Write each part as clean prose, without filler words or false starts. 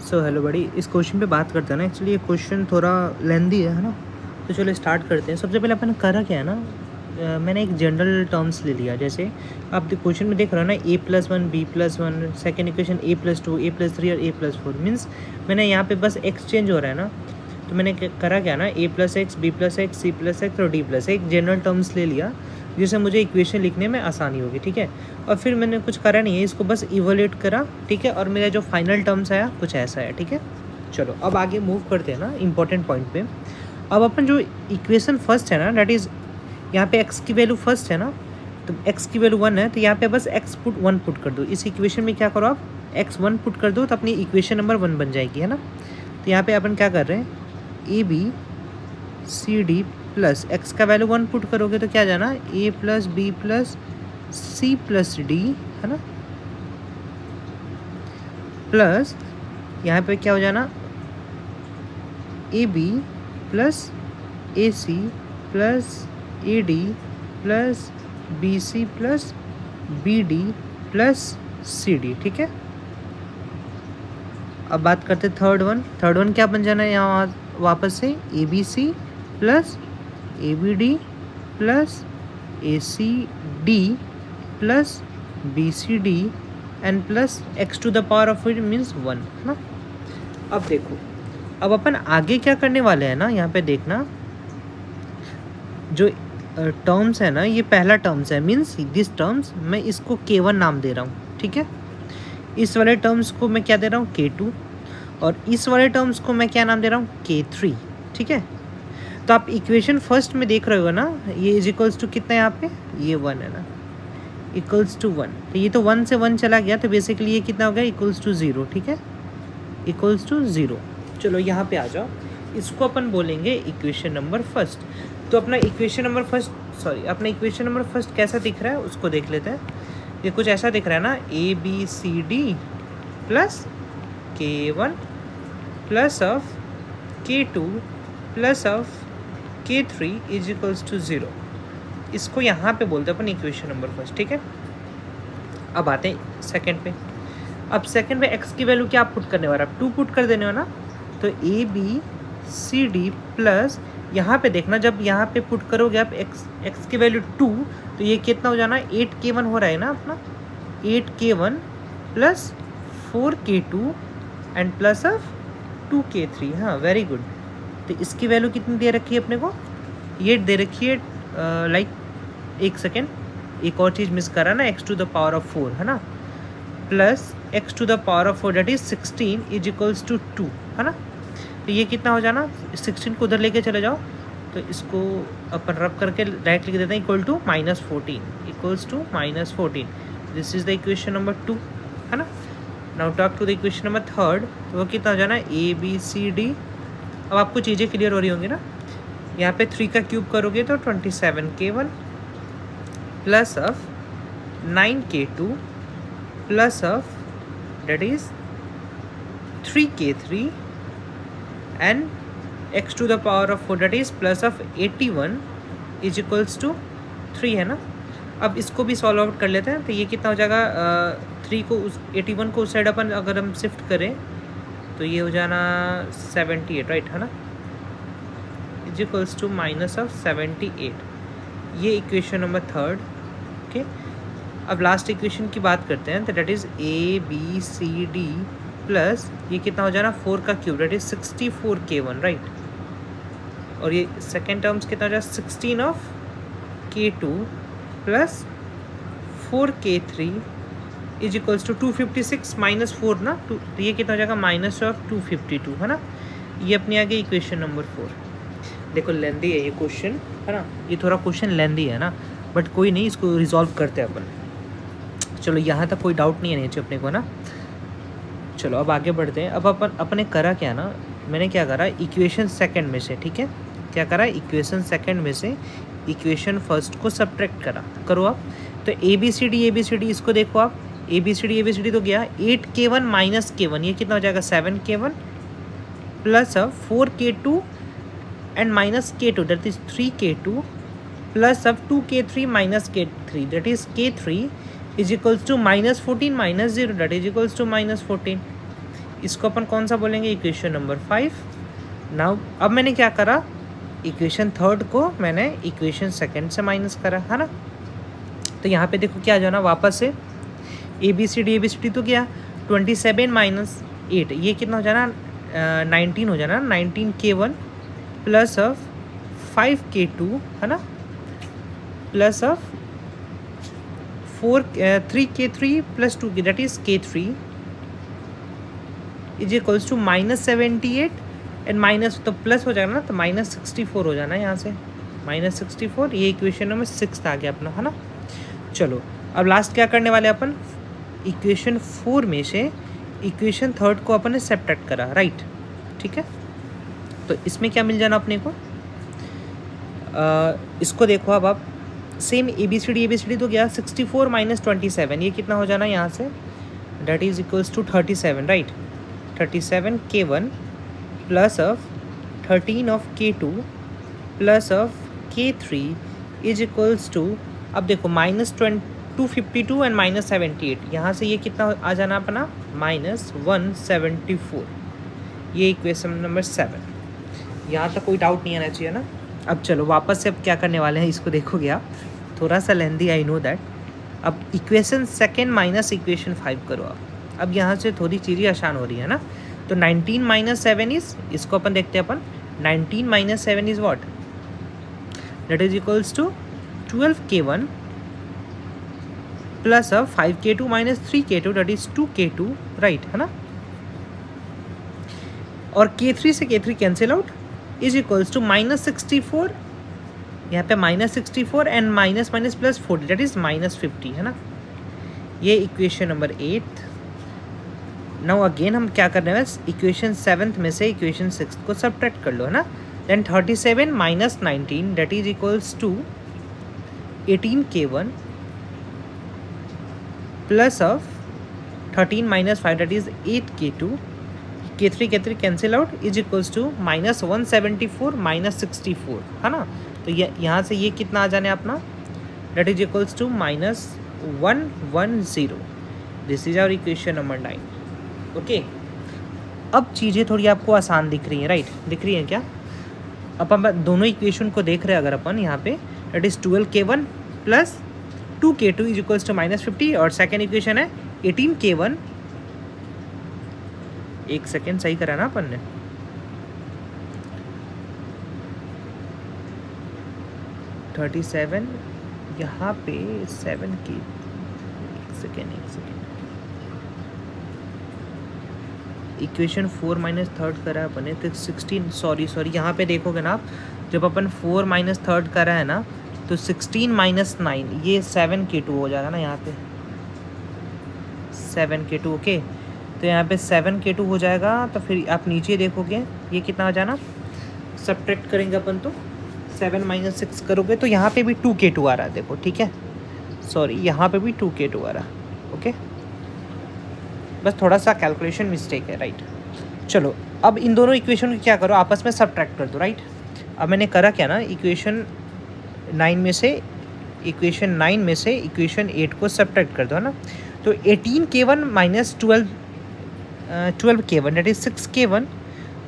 So hello बड़ी, इस question पे बात करते हैं ना। एक्चुअली ये क्वेश्चन थोड़ा लेंदी है ना। तो चलो स्टार्ट करते हैं। सबसे पहले अपन करा क्या है ना, मैंने एक जनरल टर्म्स ले लिया। जैसे आप क्वेश्चन में देख रहे हो ना, a+1 b+1, second equation a+2 a+3 और a+4 मीन्स मैंने यहाँ पे बस एक्सचेंज हो रहा है ना। तो मैंने करा क्या ना, a+x b+x c+x और d+, एक जनरल टर्म्स ले लिया जिससे मुझे इक्वेशन लिखने में आसानी होगी। ठीक है, और फिर मैंने कुछ करा नहीं है, इसको बस इवोल्यूट करा। ठीक है, और मेरा जो फाइनल टर्म्स आया कुछ ऐसा है। ठीक है, चलो अब आगे मूव करते हैं ना इंपॉर्टेंट पॉइंट पे। अब अपन जो इक्वेशन फर्स्ट है ना, दैट इज़ यहाँ पे x की वैल्यू फर्स्ट है ना, तो x की वैल्यू 1 है, तो यहाँ पे बस x पुट 1 पुट कर दो। इस इक्वेशन में क्या करो आप, x 1 पुट कर दो तो अपनी इक्वेशन नंबर 1 बन जाएगी, है ना। तो यहाँ पे अपन क्या कर रहे हैं, ABCD प्लस एक्स का वैल्यू 1 पुट करोगे तो क्या जाना, A+B+C+D, है ना, प्लस यहाँ पे क्या हो जाना, AB plus AC plus AD plus BC plus BD plus CD। ठीक है, अब बात करते थर्ड वन क्या बन जाना है यहाँ वापस से, ABC plus ABD plus ACD plus BCD and plus x to the power of it means 1, है ना। अब देखो, अब अपन आगे क्या करने वाले हैं ना, यहाँ पे देखना जो टर्म्स है ना, ये पहला टर्म्स है मीन्स दिस टर्म्स, मैं इसको K1 नाम दे रहा हूँ। ठीक है, इस वाले टर्म्स को मैं क्या दे रहा हूँ, K2, और इस वाले टर्म्स को मैं क्या नाम दे रहा हूँ, K3। ठीक है, तो आप इक्वेशन फर्स्ट में देख रहे हो ना, ये इज इक्वल्स टू कितना है यहाँ पे, ये 1 है ना, इक्वल्स टू 1। तो ये तो 1 से 1 चला गया, तो बेसिकली ये कितना हो गया, इक्वल्स टू 0। ठीक है, इक्वल्स टू 0। चलो यहाँ पे आ जाओ, इसको अपन बोलेंगे इक्वेशन नंबर फर्स्ट। तो अपना इक्वेशन नंबर फर्स्ट कैसा दिख रहा है उसको देख लेते हैं। ये कुछ ऐसा दिख रहा है ना, ABCD plus K1 plus of K2 plus of K3 is equals to 0। इसको यहाँ पे बोलते हैं अपन इक्वेशन नंबर फर्स्ट। ठीक है, अब आते हैं सेकंड पे। अब सेकंड पे x की वैल्यू क्या आप पुट करने वाला, 2 पुट कर देने वाला। तो ABCD प्लस यहाँ पे देखना, जब यहाँ पे पुट करोगे आप x की वैल्यू 2, तो ये कितना हो जाना, 8K1 हो रहा है ना अपना, 8K1 plus 4K2 and plus of 2K3। हाँ, वेरी गुड। तो इसकी वैल्यू कितनी दे रखी है अपने को, ये दे रखी है लाइक, एक सेकेंड, एक और चीज़ मिस करा ना, x to the power of 4, है ना, plus x to the power of 4 that is 16 is equals to 2, है ना। तो ये कितना हो जाना, 16 को उधर लेके चले जाओ, तो इसको अपन रब करके डायरेक्ट लिख देते हैं, equal to -14, equals to -14। This is the equation number 2, है ना। Now talk to the equation number third. तो वो कितना हो जाना, ABCD। अब आपको चीज़ें क्लियर हो रही होंगी ना, यहाँ पे 3 का क्यूब करोगे तो 27K1 plus of 9K2 plus of that is 3K3 and x to the power of 4 that is plus of 81 is equals to 3, है ना। अब इसको भी सॉल्व आउट कर लेते हैं। तो ये कितना हो जाएगा, 3 को 81 को उस साइड अपन अगर हम शिफ्ट करें तो ये हो जाना 78, राइट, है ना, is equals to minus of 78। ये इक्वेशन नंबर थर्ड। ओके, अब लास्ट इक्वेशन की बात करते हैं। तो डेट इज़ ABCD प्लस ये कितना हो जाना, 4 का cube date is 64K1, right, और ये सेकेंड टर्म्स कितना हो जाए, 16 of K2 plus 4K3 is equals to 256 minus 4 ना, तो ये कितना हो जाएगा, माइनस ऑफ 252, है ना। ये अपनी आ गई इक्वेशन नंबर 4। देखो लेंदी है ये क्वेश्चन, है ना, ये थोड़ा क्वेश्चन लेंदी है ना, बट कोई नहीं, इसको रिजॉल्व करते हैं अपन। चलो यहाँ तक कोई डाउट नहीं है नीचे अपने को ना। चलो अब आगे बढ़ते हैं। अब अपने करा क्या ना, मैंने क्या करा, इक्वेशन सेकंड में से, ठीक है, क्या करा, इक्वेशन सेकंड में से इक्वेशन फर्स्ट को सब्ट्रैक्ट करो आप। तो ABCD इसको देखो आप, ABCD तो गया, 8K1 माइनस K1, ये कितना हो जाएगा, 7K1 plus of 4K2 and minus K2 that is 3K2 plus of 2K3 minus K3 that is K3 is equals to -14 -0 that is equals to -14। इसको अपन कौन सा बोलेंगे, इक्वेशन नंबर 5। नाउ अब मैंने क्या करा, इक्वेशन थर्ड को मैंने इक्वेशन सेकंड से माइनस करा, है ना। तो यहाँ पे देखो क्या जाना वापस से, ए बी सी डी तो क्या 27 माइनस 8, ये कितना हो जाना 19 हो जाना, 19K1 प्लस ऑफ 5K2, है ना, plus of 3K3 plus 2K, that is K3 is equals to -78 and minus, तो प्लस हो जाएगा ना, तो -64 हो जाना है यहाँ से, -64। ये इक्वेशन नंबर 6 आ गया अपना, है ना। चलो अब लास्ट क्या करने वाले अपन, इक्वेशन 4 में से इक्वेशन थर्ड को अपन ने सब्ट्रैक्ट करा, राइट, ठीक है। तो इसमें क्या मिल जाना अपने को, इसको देखो अब आप, same A B C D तो क्या 64 माइनस 27, ये कितना हो जाना यहाँ से, that is equals to 37, right. 37 K1 plus of 13 of K2 plus of K3 is equals to, अब देखो -252 एंड -78, यहाँ से ये कितना आ जाना अपना -174। ये इक्वेशन नंबर 7, यहाँ तक कोई डाउट नहीं आना चाहिए ना। अब चलो वापस से अब क्या करने वाले हैं, इसको देखोगे आप, थोड़ा सा लेंदी, आई नो दैट। अब इक्वेशन सेकेंड माइनस इक्वेशन 5 करो आप, अब यहाँ से थोड़ी चीज़ें आसान हो रही है ना। तो 19 माइनस 7 इज, इसको अपन देखते हैं अपन, 19 minus 7 is what, that is equals to 12K1 plus of 5K2 minus 3K2, that is 2K2, right, है ना। और K3 से K3 cancel out is equals to -64, यहाँ पे -64 and minus minus plus 40, that is -50, है ना। ये इक्वेशन नंबर 8। नाउ अगेन हम क्या कर रहे हैं, इक्वेशन 7 में से इक्वेशन 6 को सब्ट्रैक्ट कर लो, है ना। Then 37 minus 19 that is equals to 18K1 plus of 13 minus 5 that is 8K2, K3 cancel out is equals to -174 -64, है ना। तो यहाँ से ये कितना आ जाने अपना, that is equals to -110। This is our equation number 9, okay. अब चीज़ें थोड़ी आपको आसान दिख रही हैं, राइट, दिख रही हैं क्या। अब हम दोनों इक्वेशन को देख रहे हैं अगर अपन यहाँ पे, that is 12K1 plus 2K2 is equals to -50, और सेकेंड इक्वेशन है 18K1, एक सेकेंड सही करा ना अपन ने, (37) यहाँ पे 7K, एक सेकेंड इक्वेशन 4 माइनस थर्ड करा अपन ने, तो 16, सॉरी यहाँ पे देखोगे ना आप, जब अपन 4 माइनस थर्ड करा है ना, तो 16 माइनस 9 ये 7K2 हो जाएगा ना, यहाँ पे 7K2, ओके। तो यहाँ पे 7K2 हो जाएगा, तो फिर आप नीचे देखोगे ये कितना आ जाना, सब्ट्रैक्ट करेंगे अपन तो 7 माइनस 6 करोगे तो यहाँ पे भी 2K2 आ रहा है, देखो, ठीक है, सॉरी यहाँ पे भी 2K2 आ रहा, ओके, बस थोड़ा सा कैलकुलेशन मिस्टेक है, राइट। चलो अब इन दोनों इक्वेशन को क्या करो, आपस में सब्ट्रैक्ट कर दो, राइट। अब मैंने करा क्या ना, इक्वेशन 9 में से इक्वेशन 8 को सब्ट्रैक्ट कर दो, है ना। तो 18K1 minus 12K1 that is 6K1,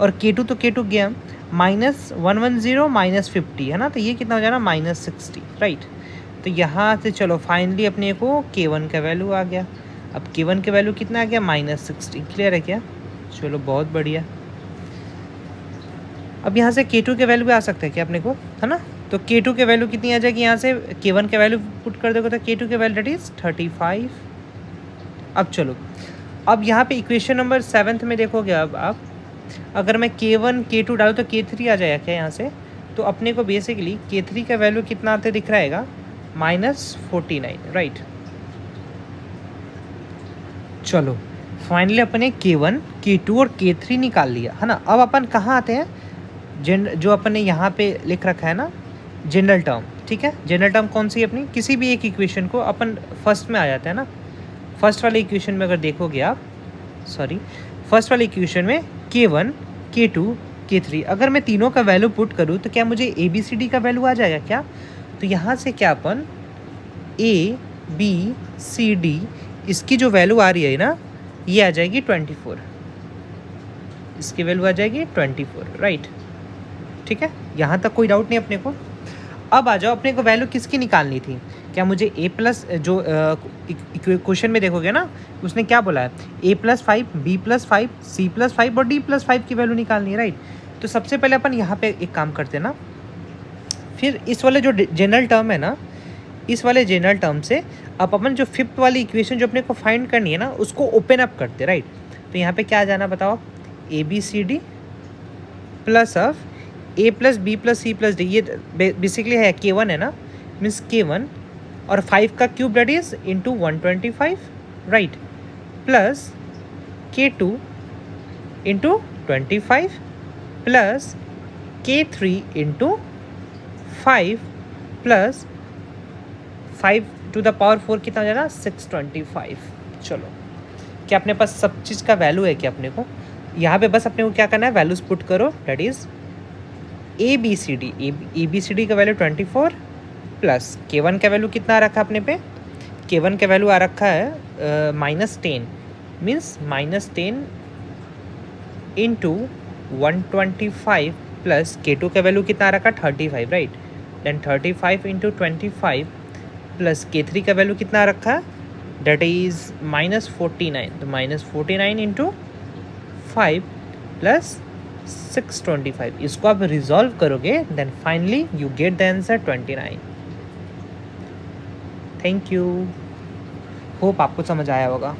और K2 तो K2 गया, -110 माइनस 50, है ना। तो ये कितना हो जाना -60, राइट। तो यहाँ से चलो फाइनली अपने को K1 का वैल्यू आ गया। अब K1 का वैल्यू कितना आ गया, -60, क्लियर है क्या। चलो बहुत बढ़िया। अब यहाँ से K2 के वैल्यू भी आ सकते हैं क्या अपने को, है ना। तो K2 के वैल्यू कितनी आ जाएगी, यहाँ से K1 के वैल्यू पुट कर दोगे तो K2 के वैल्यू दैट इज 35। अब चलो, अब यहाँ पे इक्वेशन नंबर 7 में देखोगे, अब आप अगर मैं K1 K2 डालूँ तो K3 आ जाएगा क्या यहाँ से। तो अपने को बेसिकली K3 का वैल्यू कितना आते दिख रहेगा, -49, राइट। चलो फाइनली अपने K1 K2 और K3 निकाल लिया, है ना। अब अपन कहाँ आते हैं, जो अपन ने यहाँ पे लिख रखा है ना, जनरल टर्म, ठीक है। जनरल टर्म कौन सी अपनी, किसी भी एक इक्वेशन को अपन फर्स्ट में आ जाते हैं ना। फर्स्ट वाले इक्वेशन में अगर देखोगे आप, फर्स्ट वाले इक्वेशन में K1 K2 K3, अगर मैं तीनों का वैल्यू पुट करूँ तो क्या मुझे ABCD का वैल्यू आ जाएगा क्या। तो यहाँ से क्या अपन ABCD इसकी जो वैल्यू आ रही है ना, ये आ जाएगी 24, इसकी वैल्यू आ जाएगी 24, राइट। ठीक है, यहाँ तक कोई डाउट नहीं अपने को। अब आ जाओ, अपने को वैल्यू किसकी निकालनी थी? क्या मुझे ए प्लस, जो क्वेश्चन में देखोगे ना, उसने क्या बोला है, a+5, b+5, c+5 और d+5 की वैल्यू निकालनी है, राइट। तो सबसे पहले अपन यहाँ पे एक काम करते हैं ना, फिर इस वाले जो जनरल टर्म है ना, इस वाले जनरल टर्म से अब अपन जो फिफ्थ वाली इक्वेशन जो अपने को फाइंड करनी है ना, उसको ओपन अप करते, राइट। तो यहाँ पे क्या आ जाना बताओ, ABCD प्लस ऑफ a+b+c+d, ये बेसिकली है K1 है ना, मीन्स K1 और 5 का cube that is into 125, right, plus K2 into 25 plus K3 into 5 plus 5 to the power 4 कितना हो जाएगा, 625। चलो, क्या अपने पास सब चीज़ का वैल्यू है क्या? अपने को यहाँ पे बस अपने को क्या करना है, वैल्यूज पुट करो, दैट इज ABCD का वैल्यू 24 प्लस K1 का वैल्यू कितना आ रखा है अपने पे, K1 का वैल्यू आ रखा है -10, मीन्स -10 इंटू 125 प्लस K2 का वैल्यू कितना आ रखा है 35, right. Then 35 into 25 plus K3 का वैल्यू कितना आ रखा है, डेट इज -49, तो -49 इंटू 5 प्लस 625। इसको आप रिजॉल्व करोगे, then finally you get the answer 29। Thank you, hope आपको समझ आया होगा।